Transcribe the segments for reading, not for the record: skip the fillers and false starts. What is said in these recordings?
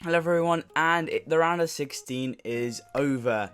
Hello everyone, and the round of 16 is over,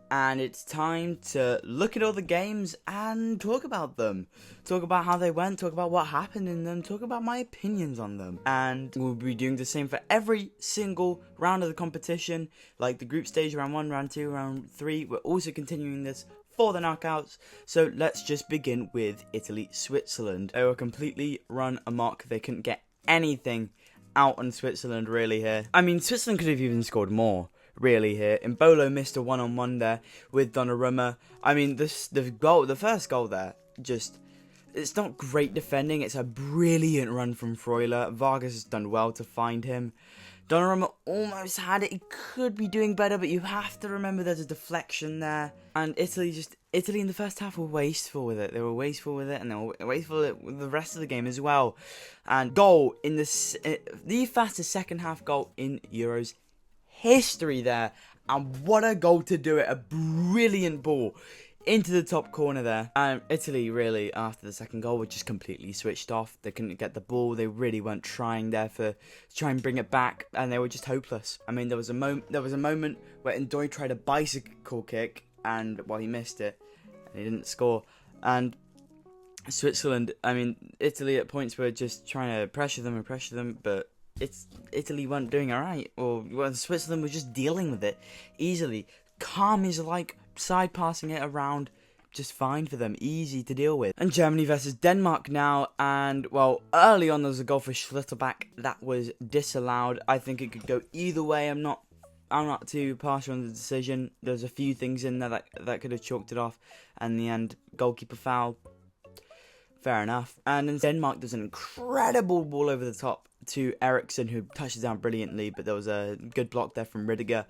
and it's time to look at all the games and talk about them. Talk about how they went, talk about what happened in them, talk about my opinions on them. And we'll be doing the same for every single round of the competition, like the group stage, round 1, round 2, round 3. We're also continuing this for the knockouts. So let's just begin with Italy, Switzerland. They were completely run amok. They couldn't get anything out on Switzerland really here. I mean, Switzerland could have even scored more really here. Mbolo missed a one-on-one there with Donnarumma. I mean, the first goal there, it's not great defending. It's a brilliant run from Freuler. Vargas has done well to find him. Donnarumma almost had it. He could be doing better, but you have to remember there's a deflection there. And Italy in the first half were wasteful with it. They were wasteful with it, and they were wasteful with the rest of the game as well. And goal in the fastest second half goal in Euros history there. And what a goal to do it. A brilliant ball into the top corner there. Italy really, after the second goal, were just completely switched off. They couldn't get the ball. They really weren't trying there to try and bring it back, and they were just hopeless. I mean, there was a moment where Ndoye tried a bicycle kick, and he missed it, and he didn't score. And Switzerland, I mean, Italy at points were just trying to pressure them, but Italy weren't doing alright. Well, Switzerland was just dealing with it easily. Calm is like side passing it around, just fine for them, easy to deal with. And Germany versus Denmark now, and well, early on there was a goal for Schlitterback that was disallowed. I think it could go either way. I'm not too partial on the decision. There's a few things in there that could have chalked it off, and in the end, goalkeeper foul. Fair enough. And then Denmark does an incredible ball over the top to Eriksen, who touches down brilliantly, but there was a good block there from Ridiger.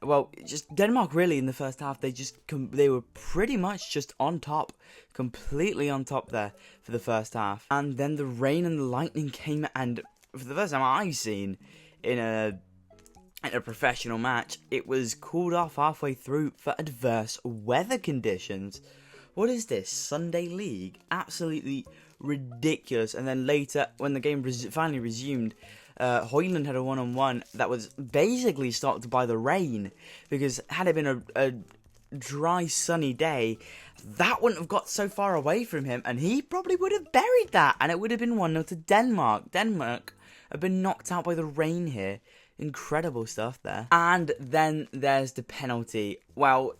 Well, just Denmark really in the first half, they were pretty much just on top, completely on top there for the first half. And then the rain and the lightning came, and for the first time I've seen in a professional match, it was called off halfway through for adverse weather conditions. What is this, Sunday League? Absolutely ridiculous. And then later, when the game finally resumed, Højlund had a one-on-one that was basically stopped by the rain, because had it been a dry, sunny day, that wouldn't have got so far away from him, and he probably would have buried that, and it would have been 1-0 to Denmark. Denmark have been knocked out by the rain here. Incredible stuff there. And then there's the penalty. Well,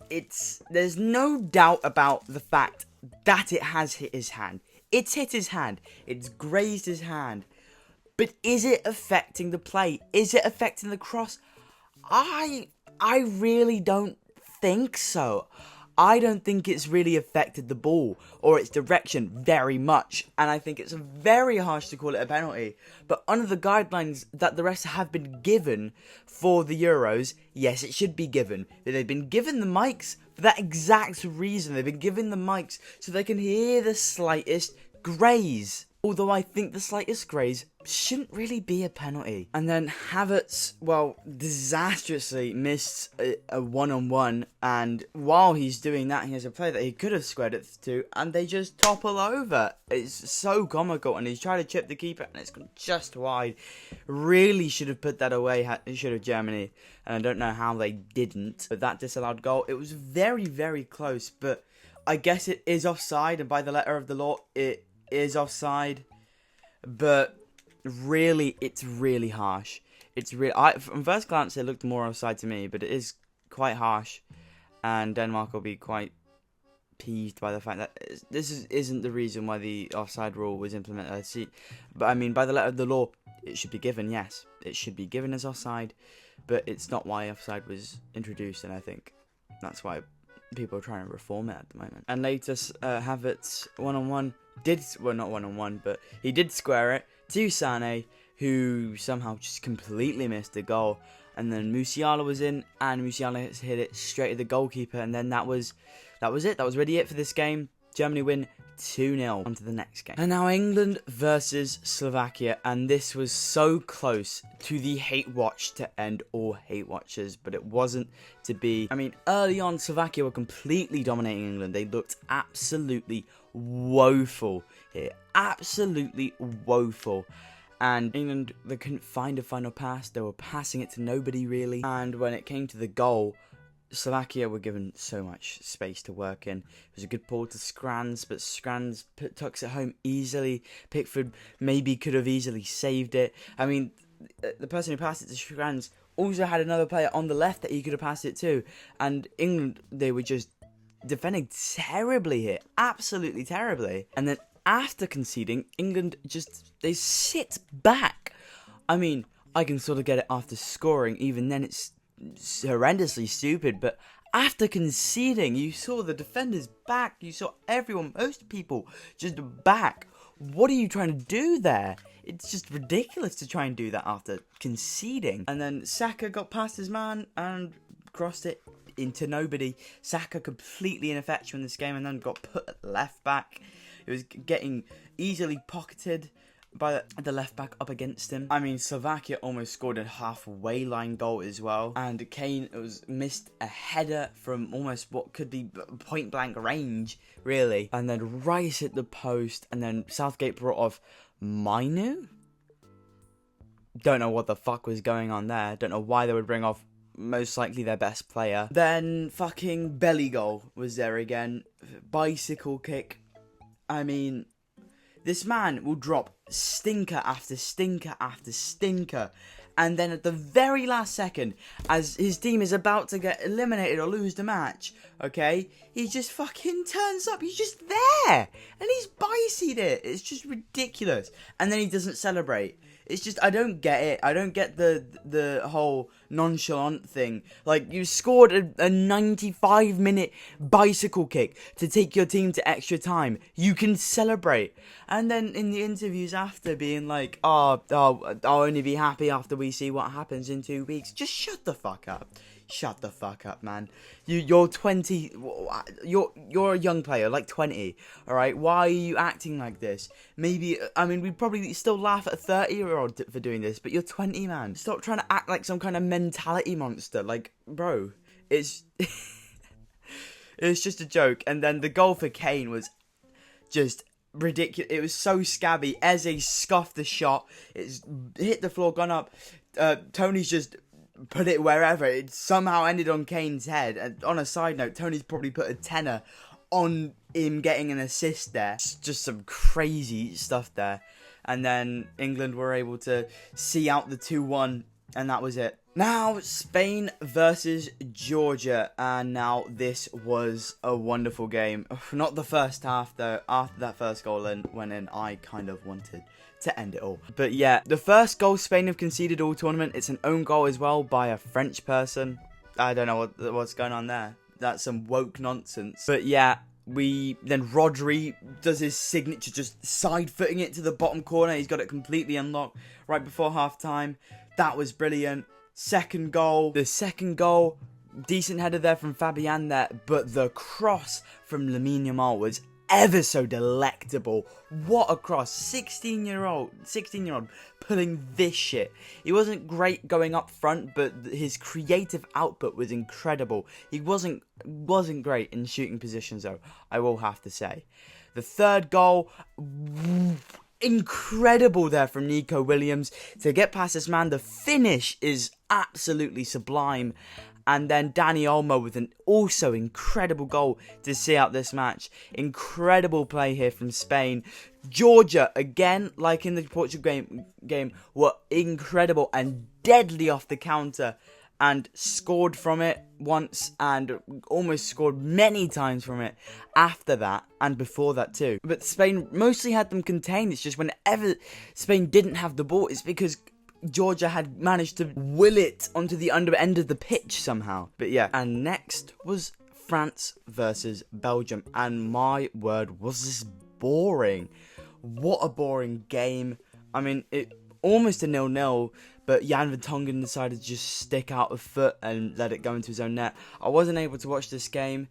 there's no doubt about the fact that it has hit his hand. It's hit his hand. It's grazed his hand. But is it affecting the play? Is it affecting the cross? I really don't think so. I don't think it's really affected the ball or its direction very much. And I think it's very harsh to call it a penalty. But under the guidelines that the refs have been given for the Euros, yes, it should be given. They've been given the mics for that exact reason. They've been given the mics so they can hear the slightest graze. Although I think the slightest graze shouldn't really be a penalty. And then Havertz, disastrously missed a one-on-one. And while he's doing that, he has a play that he could have squared it to, and they just topple over. It's so comical. And he's trying to chip the keeper, and it's gone just wide. Really should have put that away, should have Germany. And I don't know how they didn't. But that disallowed goal, it was very, very close. But I guess it is offside, and by the letter of the law, it is offside, but really, it's really harsh. From first glance, it looked more offside to me, but it is quite harsh, and Denmark will be quite peeved by the fact that isn't the reason why the offside rule was implemented. But I mean, by the letter of the law, it should be given. Yes, it should be given as offside, but it's not why offside was introduced, and I think that's why people are trying to reform it at the moment. And later, Havertz one-on-one. Not one-on-one, but he did square it to Sané, who somehow just completely missed the goal. And then Musiala was in, and Musiala hit it straight at the goalkeeper, and then that was it. That was really it for this game. Germany win 2-0. On to the next game. And now England versus Slovakia, and this was so close to the hate watch to end all hate watches, but it wasn't to be. I mean, early on, Slovakia were completely dominating England. They looked absolutely woeful here. Absolutely woeful. And England, they couldn't find a final pass. They were passing it to nobody, really. And when it came to the goal, Slovakia were given so much space to work in. It was a good ball to Scrans, but Scrans tucks it home easily. Pickford maybe could have easily saved it. I mean, the person who passed it to Scrans also had another player on the left that he could have passed it to. And England, they were just defending terribly here. Absolutely terribly. And then after conceding, England they sit back. I mean, I can sort of get it after scoring. Even then, it's horrendously stupid. But after conceding, you saw the defenders back. You saw everyone, most people, just back. What are you trying to do there? It's just ridiculous to try and do that after conceding. And then Saka got past his man and crossed it into nobody. Saka completely ineffectual in this game and then got put at left back. It was getting easily pocketed by the left back up against him. I mean, Slovakia almost scored a halfway line goal as well. And Kane missed a header from almost what could be point blank range, really. And then Rice hit the post. And then Southgate brought off Mainu? Don't know what the fuck was going on there. Don't know why they would bring off most likely their best player. Then fucking belly goal was there again. Bicycle kick. I mean, this man will drop stinker after stinker after stinker. And then at the very last second, as his team is about to get eliminated or lose the match, okay, he just fucking turns up. He's just there. And he's biceyed it. It's just ridiculous. And then he doesn't celebrate. It's just, I don't get it. I don't get the whole nonchalant thing. Like, you scored a 95-minute bicycle kick to take your team to extra time. You can celebrate. And then in the interviews after, being like, I'll only be happy after we see what happens in 2 weeks. Just shut the fuck up. Shut the fuck up, man. You're 20. You're a young player, like 20. All right. Why are you acting like this? Maybe, I mean, we'd probably still laugh at a 30-year-old for doing this, but you're 20, man. Stop trying to act like some kind of mentality monster. Like, bro, it's it's just a joke. And then the goal for Kane was just ridiculous. It was so scabby. Eze scuffed the shot. It's hit the floor, gone up. Tony's just put it wherever. It somehow ended on Kane's head. And on a side note, Tony's probably put a tenner on him getting an assist there. It's just some crazy stuff there. And then England were able to see out the 2-1, and that was it. Now, Spain versus Georgia, and now this was a wonderful game. Not the first half, though. After that first goal went in, I kind of wanted to end it all. But yeah, the first goal Spain have conceded all tournament, it's an own goal as well by a French person. I don't know what's going on there. That's some woke nonsense. But yeah, then Rodri does his signature, just side-footing it to the bottom corner. He's got it completely unlocked right before half-time. That was brilliant. Second goal. The second goal, decent header there from Fabian there, but the cross from Lamine Yamal was ever so delectable. What a cross. 16-year-old pulling this shit. He wasn't great going up front, but his creative output was incredible. He wasn't great in shooting positions, though, I will have to say. The third goal, incredible there from Nico Williams to get past this man. The finish is absolutely sublime. And then Dani Olmo with an also incredible goal to see out this match. Incredible play here from Spain. Georgia, again, like in the Portugal game, were incredible and deadly off the counter. And scored from it once and almost scored many times from it after that and before that too. But Spain mostly had them contained. It's just whenever Spain didn't have the ball, it's because Georgia had managed to will it onto the under end of the pitch somehow. But yeah, and next was France versus Belgium. And my word, was this boring. What a boring game. I mean, it almost a 0-0, but Jan Vertonghen decided to just stick out a foot and let it go into his own net. I wasn't able to watch this game,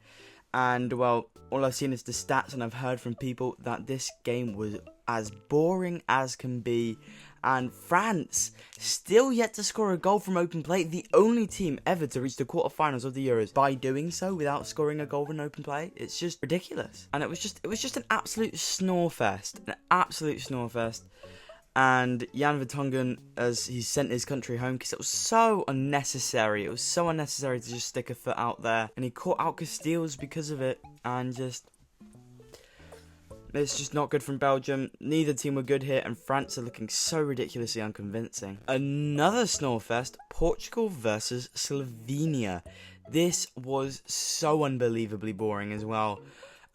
and well, all I've seen is the stats, and I've heard from people that this game was as boring as can be. And France still yet to score a goal from open play. The only team ever to reach the quarterfinals of the Euros by doing so without scoring a goal from open play. It's just ridiculous. And it was just an absolute snore fest. An absolute snore fest. and Jan Vertonghen, as he sent his country home because it was so unnecessary. It was so unnecessary to just stick a foot out there, and he caught out Casteels because of it, and it's just not good from Belgium. Neither team were good here, and France are looking so ridiculously unconvincing. Another Snorefest, Portugal versus Slovenia. This was so unbelievably boring as well.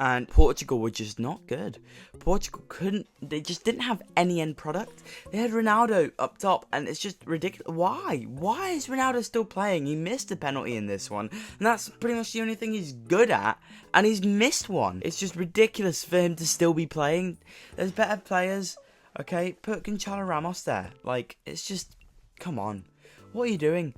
And Portugal were just not good. Portugal they just didn't have any end product. They had Ronaldo up top, and it's just ridiculous. Why? Why is Ronaldo still playing? He missed a penalty in this one, and that's pretty much the only thing he's good at, and he's missed one. It's just ridiculous for him to still be playing. There's better players, okay? Put Gonçalo Ramos there. Like, it's just, come on. What are you doing?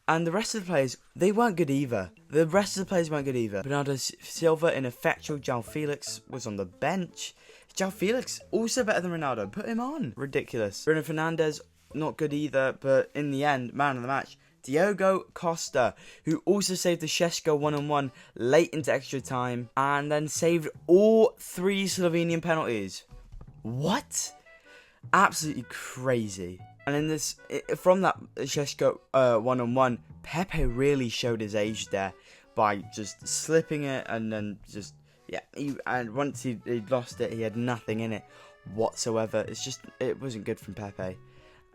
And the rest of the players, they weren't good either. Bernardo Silva, ineffectual. João Felix was on the bench. João Felix, also better than Ronaldo. Put him on. Ridiculous. Bruno Fernandes, not good either. But in the end, man of the match, Diogo Costa, who also saved the Šeško 1-on-1 late into extra time. And then saved all 3 Slovenian penalties. What? Absolutely crazy. And in this, from that Šeško 1-on-1, Pepe really showed his age there by just slipping it, and then just, yeah, and once he lost it, he had nothing in it whatsoever. It wasn't good from Pepe,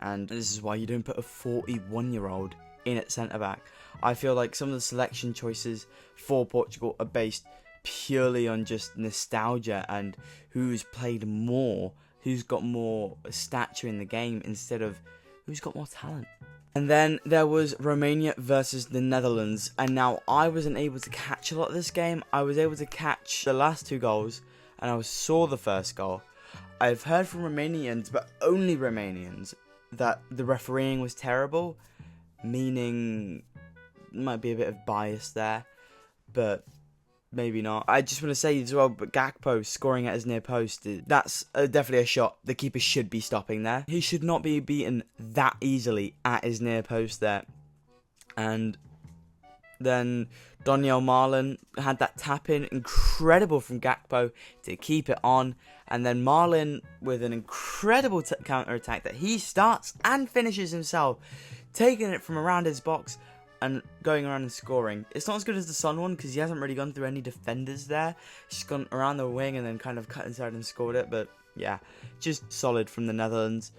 and this is why you don't put a 41-year-old in at centre-back. I feel like some of the selection choices for Portugal are based purely on just nostalgia and who's played more, who's got more stature in the game instead of who's got more talent. And then there was Romania versus the Netherlands, and now I wasn't able to catch a lot of this game. I was able to catch the last 2 goals, and I saw the first goal. I've heard from Romanians, but only Romanians, that the refereeing was terrible, meaning might be a bit of bias there, but maybe not. I just want to say as well, but Gakpo scoring at his near post, that's definitely a shot the keeper should be stopping there. He should not be beaten that easily at his near post there. And then Daniel Marlin had that tap in, incredible from Gakpo to keep it on. And then Marlin with an incredible counter attack that he starts and finishes himself, taking it from around his box and going around and scoring. It's not as good as the Son one because he hasn't really gone through any defenders there. He's just gone around the wing and then kind of cut inside and scored it. But yeah, just solid from the Netherlands.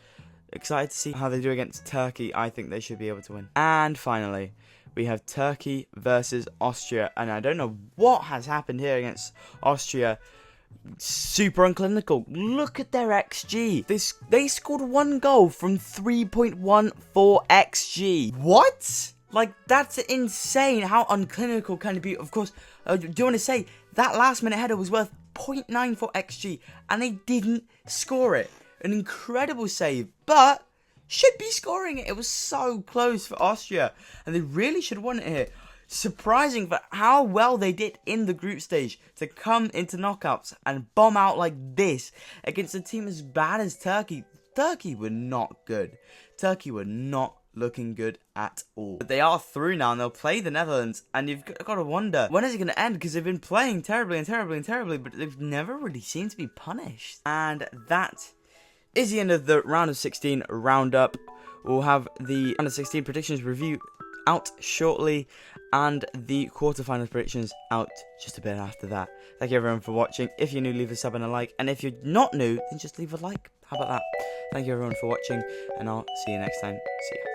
Excited to see how they do against Turkey. I think they should be able to win. And finally, we have Turkey versus Austria. And I don't know what has happened here against Austria. Super unclinical. Look at their XG. They scored 1 goal from 3.14 XG. What? Like, that's insane. How unclinical can it be? Of course, do you want to say that last minute header was worth 0.94 XG and they didn't score it? An incredible save, but should be scoring it. It was so close for Austria and they really should have won it here. Surprising for how well they did in the group stage to come into knockouts and bomb out like this against a team as bad as Turkey. Turkey were not good. Turkey were not looking good at all. But they are through now and they'll play the Netherlands, and you've got to wonder, when is it going to end? Because they've been playing terribly, but they've never really seemed to be punished. And that is the end of the round of 16 roundup. We'll have the round of 16 predictions review out shortly, and the quarterfinals predictions out just a bit after that. Thank you everyone for watching. If you're new, leave a sub and a like, and if you're not new, then just leave a like. How about that? Thank you everyone for watching, and I'll see you next time. See ya.